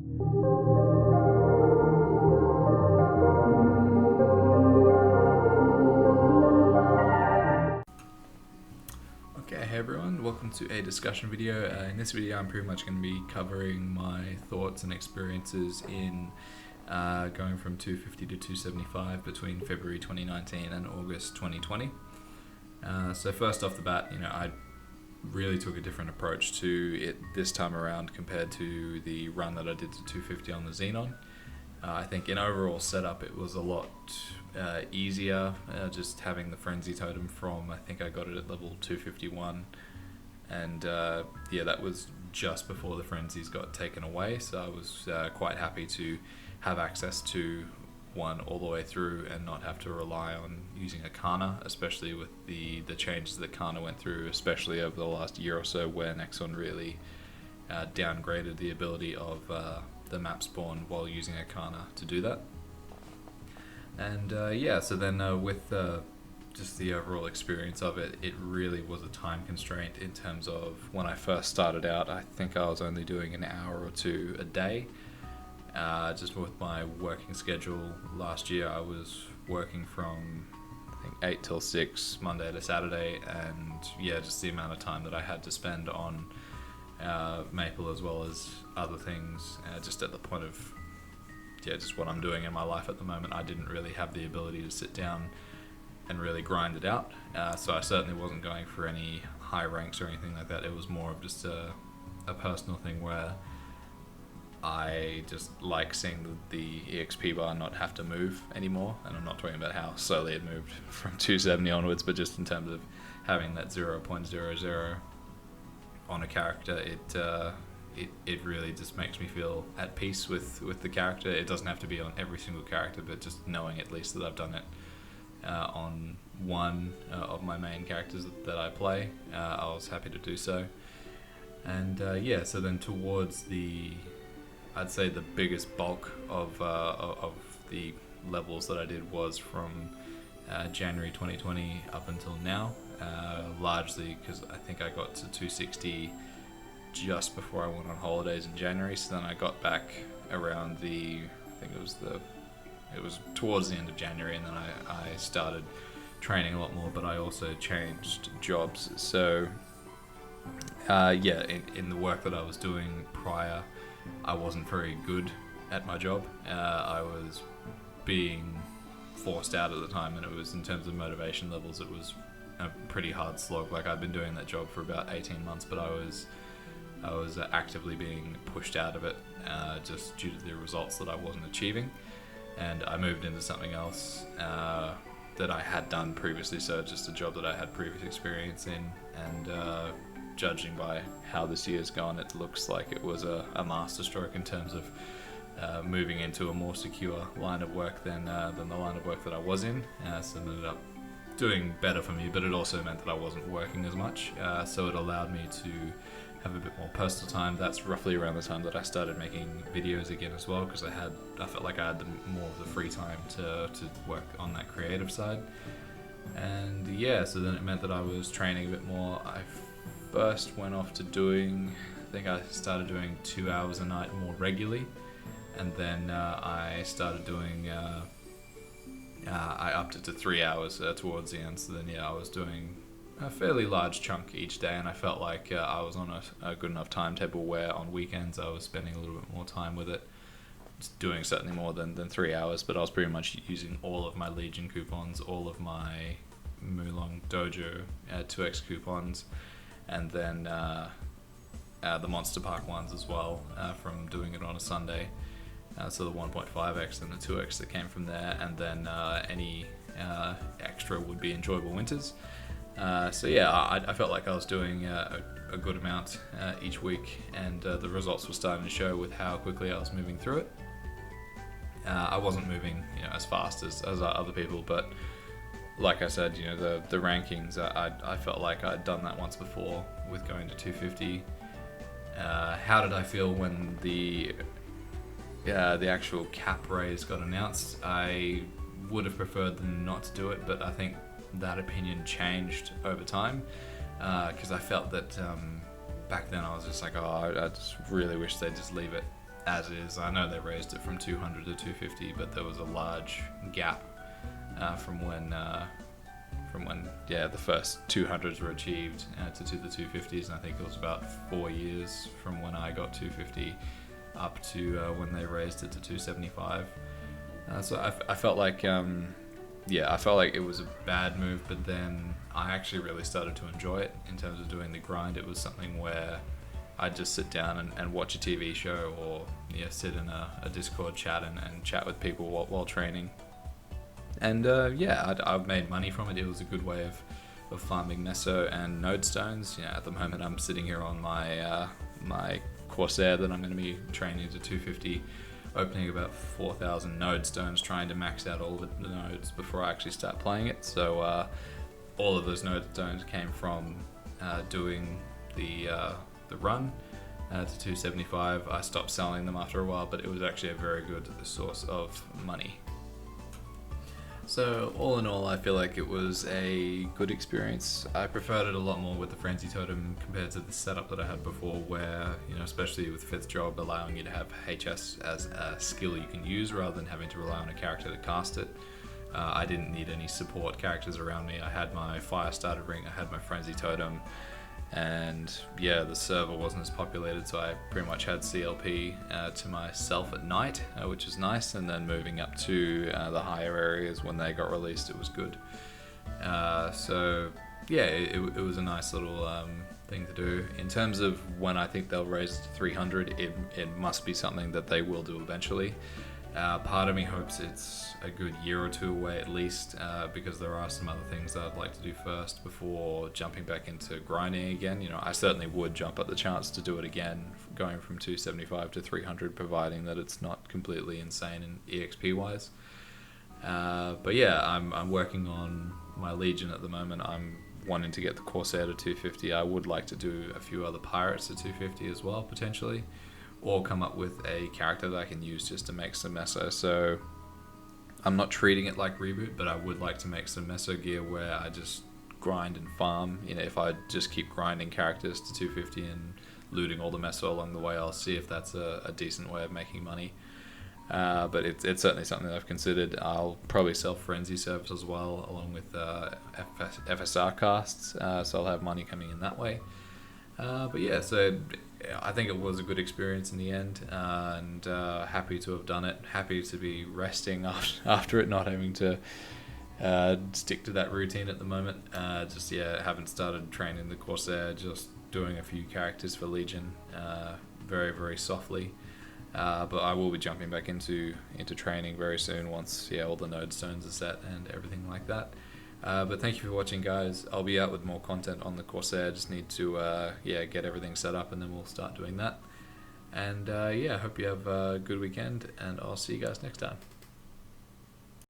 Okay, hey everyone, welcome to a discussion video. In this video I'm pretty much going to be covering my thoughts and experiences in going from 250 to 275 between February 2019 and August 2020. So first off the bat, I really took a different approach to it this time around compared to the run that I did to 250 on the Xenon. I think in overall setup it was a lot easier, just having the frenzy totem from, I think I got it at level 251, and that was just before the frenzies got taken away, so I was quite happy to have access to one all the way through and not have to rely on using a Kana, especially with the changes that Kana went through, especially over the last year or so, where Nexon really downgraded the ability of the map spawn while using a Kana to do that. And so then with just the overall experience of it, it really was a time constraint in terms of when I first started out. I think I was only doing an hour or two a day. Just with my working schedule last year, I was working from I think 8 till 6 Monday to Saturday, and just the amount of time that I had to spend on Maple as well as other things, just at the point of just what I'm doing in my life at the moment, I didn't really have the ability to sit down and really grind it out. So I certainly wasn't going for any high ranks or anything like that. It was more of just a personal thing where I just like seeing the EXP bar not have to move anymore, and I'm not talking about how slowly it moved from 270 onwards, but just in terms of having that 0.00 on a character, it really just makes me feel at peace with the character. It doesn't have to be on every single character, but just knowing at least that I've done it on one of my main characters that I play, I was happy to do so. And so then towards I'd say the biggest bulk of the levels that I did was from January 2020 up until now, largely because I think I got to 260 just before I went on holidays in January. So then I got back around it was towards the end of January, and then I started training a lot more, but I also changed jobs. So in the work that I was doing prior, I wasn't very good at my job. I was being forced out at the time, and it was, in terms of motivation levels, it was a pretty hard slog. Like, I'd been doing that job for about 18 months, but I was actively being pushed out of it just due to the results that I wasn't achieving. And I moved into something else that I had done previously, so just a job that I had previous experience in, and judging by how this year's gone, it looks like it was a masterstroke in terms of moving into a more secure line of work than the line of work that I was in. So it ended up doing better for me, but it also meant that I wasn't working as much, so it allowed me to have a bit more personal time. That's roughly around the time that I started making videos again as well, because I felt like I had more of the free time to work on that creative side. And so then it meant that I was training a bit more. I first went off to I think I started doing 2 hours a night more regularly, and then I started doing I upped it to 3 hours towards the end. So then I was doing a fairly large chunk each day, and I felt like I was on a good enough timetable where on weekends I was spending a little bit more time with it, just doing certainly more than 3 hours, but I was pretty much using all of my Legion coupons, all of my Mulong Dojo 2x coupons, and then the Monster Park ones as well, from doing it on a Sunday. So the 1.5x and the 2x that came from there, and then any extra would be Enjoyable Winters. I felt like I was doing a good amount each week, and the results were starting to show with how quickly I was moving through it. I wasn't moving as fast as other people, but like I said, the rankings, I felt like I'd done that once before with going to 250. How did I feel when the actual cap raise got announced? I would have preferred them not to do it, but I think that opinion changed over time, because I felt that back then I was just like, I just really wish they'd just leave it as is. I know they raised it from 200 to 250, but there was a large gap from when the first 200s were achieved to the 250s, and I think it was about 4 years from when I got 250 up to when they raised it to 275. So I felt like I felt like it was a bad move, but then I actually really started to enjoy it in terms of doing the grind. It was something where I'd just sit down and watch a TV show, or sit in a Discord chat and chat with people while training. And I've made money from it. It was a good way of farming Meso and node stones. At the moment I'm sitting here on my Corsair that I'm going to be training to 250, opening about 4,000 node stones, trying to max out all the nodes before I actually start playing it. So all of those node stones came from doing the run to 275. I stopped selling them after a while, but it was actually a very good source of money. So all in all, I feel like it was a good experience. I preferred it a lot more with the Frenzy Totem compared to the setup that I had before, where, especially with 5th job, allowing you to have HS as a skill you can use rather than having to rely on a character to cast it. I didn't need any support characters around me. I had my Fire Starter Ring, I had my Frenzy Totem, and the server wasn't as populated, so I pretty much had CLP to myself at night, which was nice, and then moving up to the higher areas when they got released, it was good. It was a nice little thing to do. In terms of when I think they'll raise it to 300, it must be something that they will do eventually. Part of me hopes it's a good year or two away at least, because there are some other things that I'd like to do first before jumping back into grinding again. I certainly would jump at the chance to do it again, going from 275 to 300, providing that it's not completely insane in EXP wise. I'm working on my Legion at the moment. I'm wanting to get the Corsair to 250. I would like to do a few other pirates to 250 as well, potentially, or come up with a character that I can use just to make some meso. So I'm not treating it like Reboot, but I would like to make some meso gear where I just grind and farm. If I just keep grinding characters to 250 and looting all the meso along the way, I'll see if that's a decent way of making money. But it's certainly something that I've considered. I'll probably sell Frenzy Service as well, along with FSR casts, so I'll have money coming in that way. So I think it was a good experience in the end, and happy to have done it. Happy to be resting after it, not having to stick to that routine at the moment. Haven't started training the Corsair, just doing a few characters for Legion, very, very softly. But I will be jumping back into training very soon once all the node stones are set and everything like that. But thank you for watching, guys. I'll be out with more content on the Corsair. Just need to get everything set up, and then we'll start doing that. And hope you have a good weekend, and I'll see you guys next time.